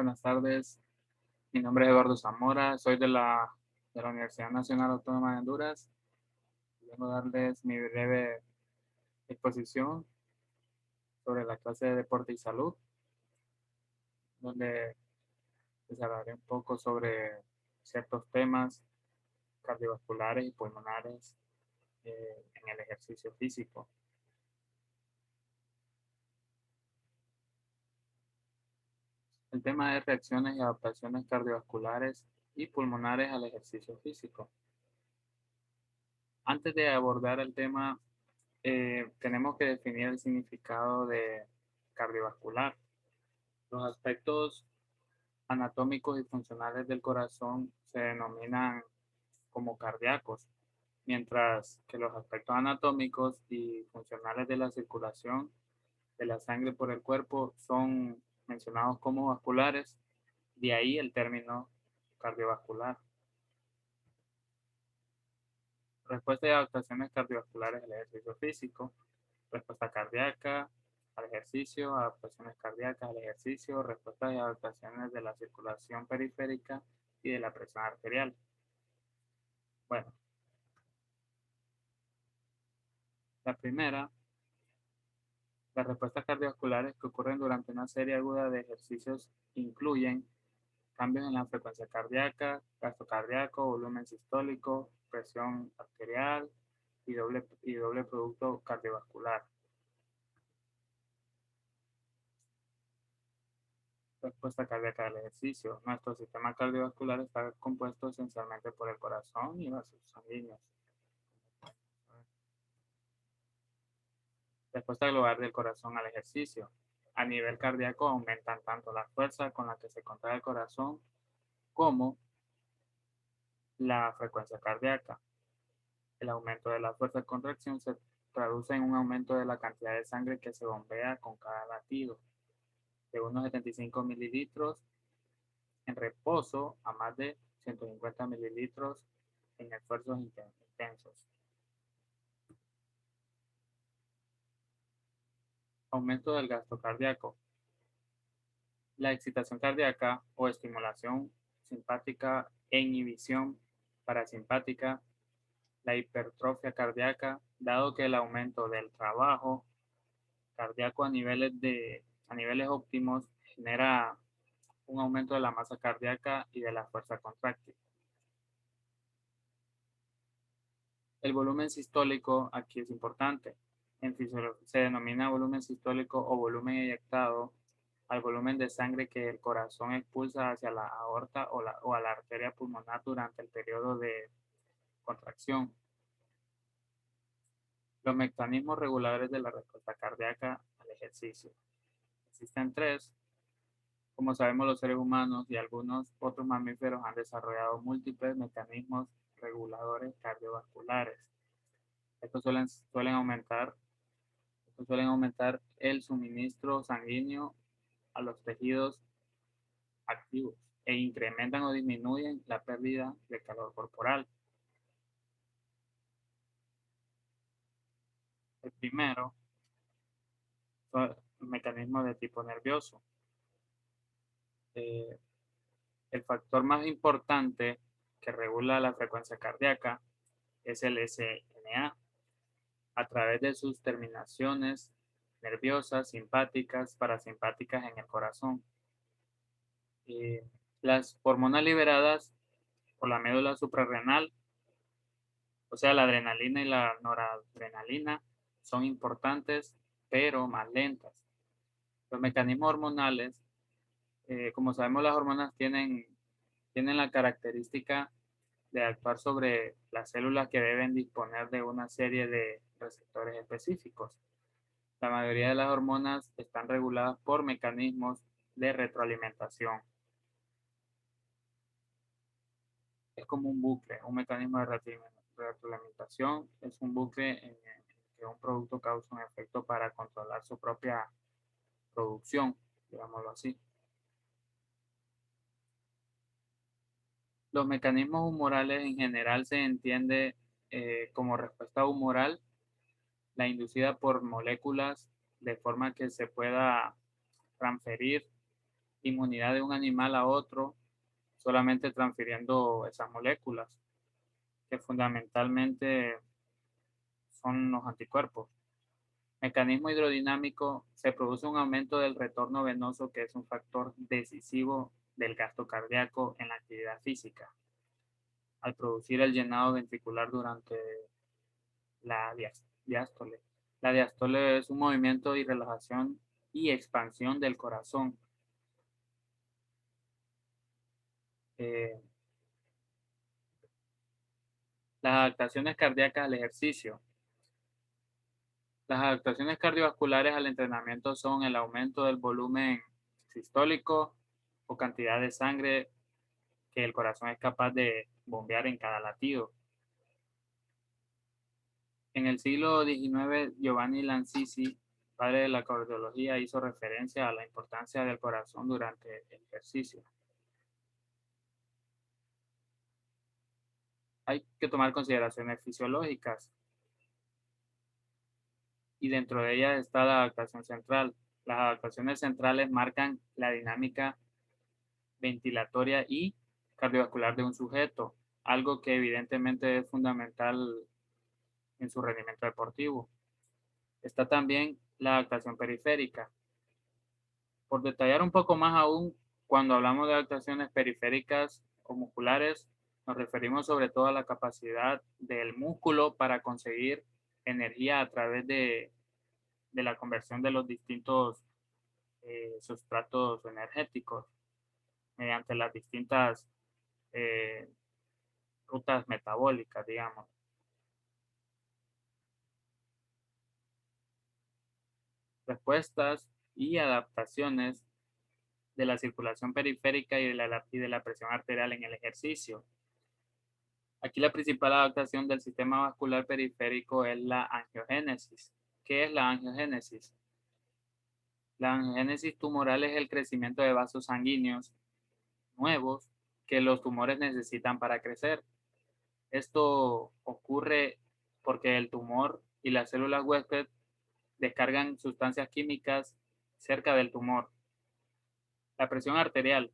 Buenas tardes. Mi nombre es Eduardo Zamora. Soy de la Universidad Nacional Autónoma de Honduras. Vengo a darles mi breve exposición sobre la clase de deporte y salud, donde les hablaré un poco sobre ciertos temas cardiovasculares y pulmonares en el ejercicio físico. El tema es reacciones y adaptaciones cardiovasculares y pulmonares al ejercicio físico. Antes de abordar el tema, tenemos que definir el significado de cardiovascular. Los aspectos anatómicos y funcionales del corazón se denominan como cardíacos, mientras que los aspectos anatómicos y funcionales de la circulación de la sangre por el cuerpo son mencionados como vasculares, de ahí el término cardiovascular. Respuesta y adaptaciones cardiovasculares al ejercicio físico, respuesta cardíaca al ejercicio, adaptaciones cardíacas al ejercicio, respuestas y adaptaciones de la circulación periférica y de la presión arterial. Bueno, la primera, las respuestas cardiovasculares que ocurren durante una serie aguda de ejercicios incluyen cambios en la frecuencia cardíaca, gasto cardíaco, volumen sistólico, presión arterial y doble producto cardiovascular. Respuesta cardíaca del ejercicio. Nuestro sistema cardiovascular está compuesto esencialmente por el corazón y vasos sanguíneos. Respuesta global del corazón al ejercicio. A nivel cardíaco aumentan tanto la fuerza con la que se contrae el corazón como la frecuencia cardíaca. El aumento de la fuerza de contracción se traduce en un aumento de la cantidad de sangre que se bombea con cada latido, de unos 75 mililitros en reposo a más de 150 mililitros en esfuerzos intensos. Aumento del gasto cardíaco. La excitación cardíaca o estimulación simpática e inhibición parasimpática, la hipertrofia cardíaca, dado que el aumento del trabajo cardíaco a niveles óptimos genera un aumento de la masa cardíaca y de la fuerza contráctil. El volumen sistólico aquí es importante. En fisiología se denomina volumen sistólico o volumen eyectado al volumen de sangre que el corazón expulsa hacia la aorta o a la arteria pulmonar durante el periodo de contracción. Los mecanismos reguladores de la respuesta cardíaca al ejercicio. Existen tres. Como sabemos, los seres humanos y algunos otros mamíferos han desarrollado múltiples mecanismos reguladores cardiovasculares. Estos suelen aumentar el suministro sanguíneo a los tejidos activos e incrementan o disminuyen la pérdida de calor corporal. El primero son mecanismos de tipo nervioso. Eh, el factor más importante que regula la frecuencia cardíaca es el SNA a través de sus terminaciones nerviosas, simpáticas, parasimpáticas en el corazón. Las hormonas liberadas por la médula suprarrenal, o sea, la adrenalina y la noradrenalina, son importantes, pero más lentas. Los mecanismos hormonales, como sabemos, las hormonas tienen la característica de actuar sobre las células que deben disponer de una serie de receptores específicos. La mayoría de las hormonas están reguladas por mecanismos de retroalimentación. Es como un bucle, un mecanismo de retroalimentación es un bucle en el que un producto causa un efecto para controlar su propia producción, digámoslo así. Los mecanismos humorales en general se entiende como respuesta humoral, la inducida por moléculas de forma que se pueda transferir inmunidad de un animal a otro solamente transfiriendo esas moléculas, que fundamentalmente son los anticuerpos. Mecanismo hidrodinámico, se produce un aumento del retorno venoso, que es un factor decisivo del gasto cardíaco en la actividad física, al producir el llenado ventricular durante la diástole. La diástole es un movimiento de relajación y expansión del corazón. Eh, las adaptaciones cardíacas al ejercicio. Las adaptaciones cardiovasculares al entrenamiento son el aumento del volumen sistólico o cantidad de sangre que el corazón es capaz de bombear en cada latido. En el siglo XIX, Giovanni Lanzisi, padre de la cardiología, hizo referencia a la importancia del corazón durante el ejercicio. Hay que tomar consideraciones fisiológicas y dentro de ellas está la adaptación central. Las adaptaciones centrales marcan la dinámica ventilatoria y cardiovascular de un sujeto, algo que evidentemente es fundamental en su rendimiento deportivo. Está también la adaptación periférica. Por detallar un poco más aún, cuando hablamos de adaptaciones periféricas o musculares, nos referimos sobre todo a la capacidad del músculo para conseguir energía a través de la conversión de los distintos sustratos energéticos mediante las distintas eh, rutas metabólicas, digamos. Respuestas y adaptaciones de la circulación periférica y de la presión arterial en el ejercicio. Aquí la principal adaptación del sistema vascular periférico es la angiogénesis. ¿Qué es la angiogénesis? La angiogénesis tumoral es el crecimiento de vasos sanguíneos nuevos que los tumores necesitan para crecer. Esto ocurre porque el tumor y las células huésped descargan sustancias químicas cerca del tumor. La presión arterial.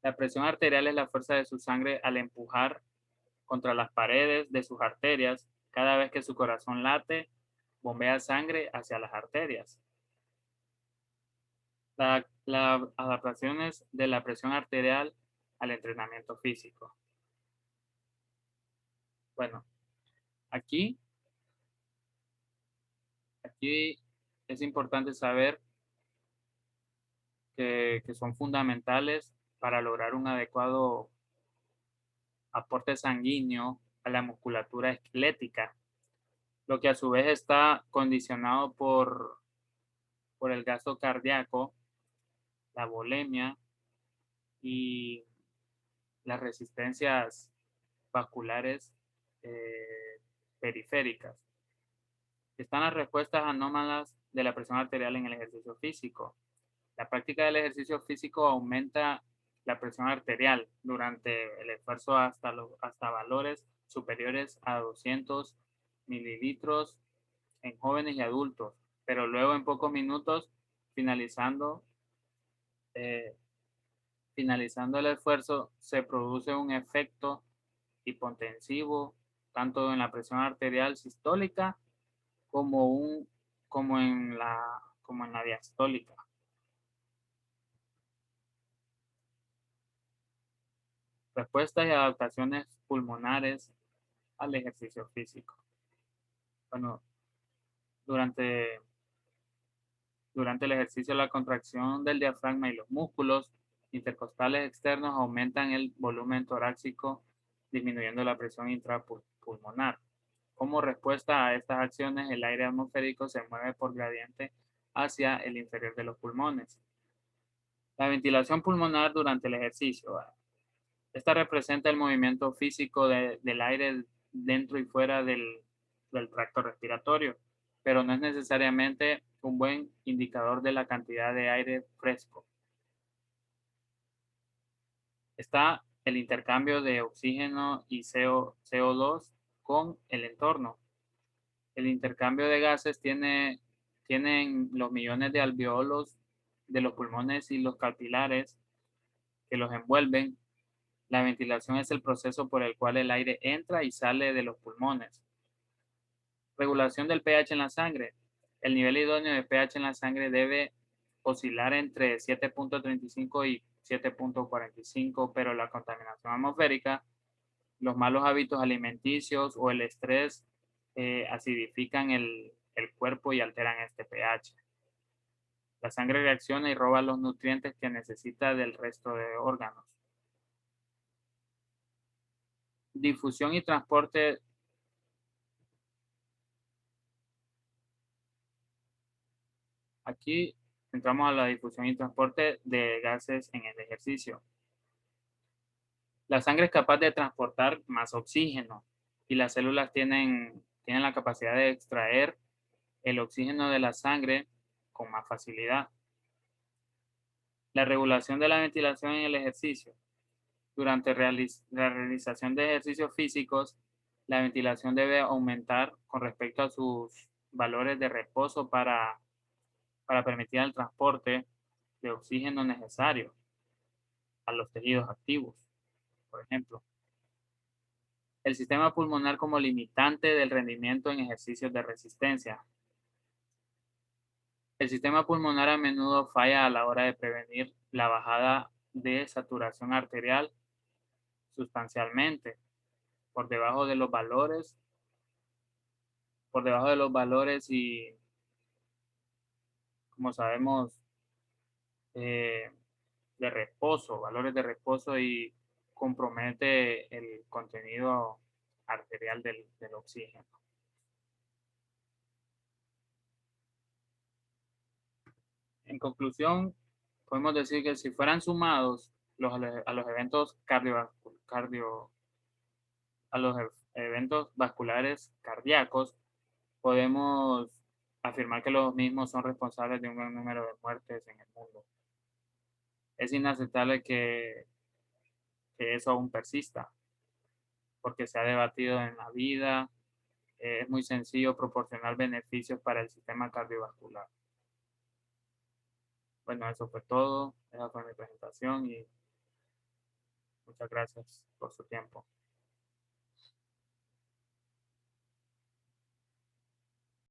La presión arterial es la fuerza de su sangre al empujar contra las paredes de sus arterias. Cada vez que su corazón late, bombea sangre hacia las arterias. Las adaptaciones de la presión arterial al entrenamiento físico. Bueno, aquí, aquí es importante saber que son fundamentales para lograr un adecuado aporte sanguíneo a la musculatura esquelética, lo que a su vez está condicionado por el gasto cardíaco, la volemia y las resistencias vasculares eh, periféricas. Están las respuestas anómalas de la presión arterial en el ejercicio físico. La práctica del ejercicio físico aumenta la presión arterial durante el esfuerzo hasta valores superiores a 200 mililitros en jóvenes y adultos, pero luego en pocos minutos, finalizando, eh, finalizando el esfuerzo, se produce un efecto hipotensivo tanto en la presión arterial sistólica como, como en la diastólica. Respuestas y adaptaciones pulmonares al ejercicio físico. Bueno, durante, durante el ejercicio, la contracción del diafragma y los músculos intercostales externos aumentan el volumen torácico, disminuyendo la presión intrapulmonar. Como respuesta a estas acciones, el aire atmosférico se mueve por gradiente hacia el inferior de los pulmones. La ventilación pulmonar durante el ejercicio. Esta representa el movimiento físico del aire dentro y fuera del tracto respiratorio, pero no es necesariamente un buen indicador de la cantidad de aire fresco. Está el intercambio de oxígeno y CO2 con el entorno. El intercambio de gases tienen los millones de alveolos de los pulmones y los capilares que los envuelven. La ventilación es el proceso por el cual el aire entra y sale de los pulmones. Regulación del pH en la sangre. El nivel idóneo de pH en la sangre debe oscilar entre 7.35 y 7.45, pero la contaminación atmosférica, los malos hábitos alimenticios o el estrés acidifican el cuerpo y alteran este pH. La sangre reacciona y roba los nutrientes que necesita del resto de órganos. Difusión y transporte. Aquí entramos a la difusión y transporte de gases en el ejercicio. La sangre es capaz de transportar más oxígeno y las células tienen la capacidad de extraer el oxígeno de la sangre con más facilidad. La regulación de la ventilación en el ejercicio. Durante la realización de ejercicios físicos, la ventilación debe aumentar con respecto a sus valores de reposo para permitir el transporte de oxígeno necesario a los tejidos activos, por ejemplo. El sistema pulmonar como limitante del rendimiento en ejercicios de resistencia. El sistema pulmonar a menudo falla a la hora de prevenir la bajada de saturación arterial sustancialmente por debajo de los valores, y, como sabemos, eh, de reposo, valores de reposo, y compromete el contenido arterial del oxígeno. En conclusión, podemos decir que si fueran sumados a los eventos eventos vasculares cardíacos, podemos afirmar que los mismos son responsables de un gran número de muertes en el mundo. Es inaceptable que eso aún persista, porque se ha debatido en la vida. Es muy sencillo proporcionar beneficios para el sistema cardiovascular. Bueno, eso fue todo. Esa fue mi presentación y muchas gracias por su tiempo.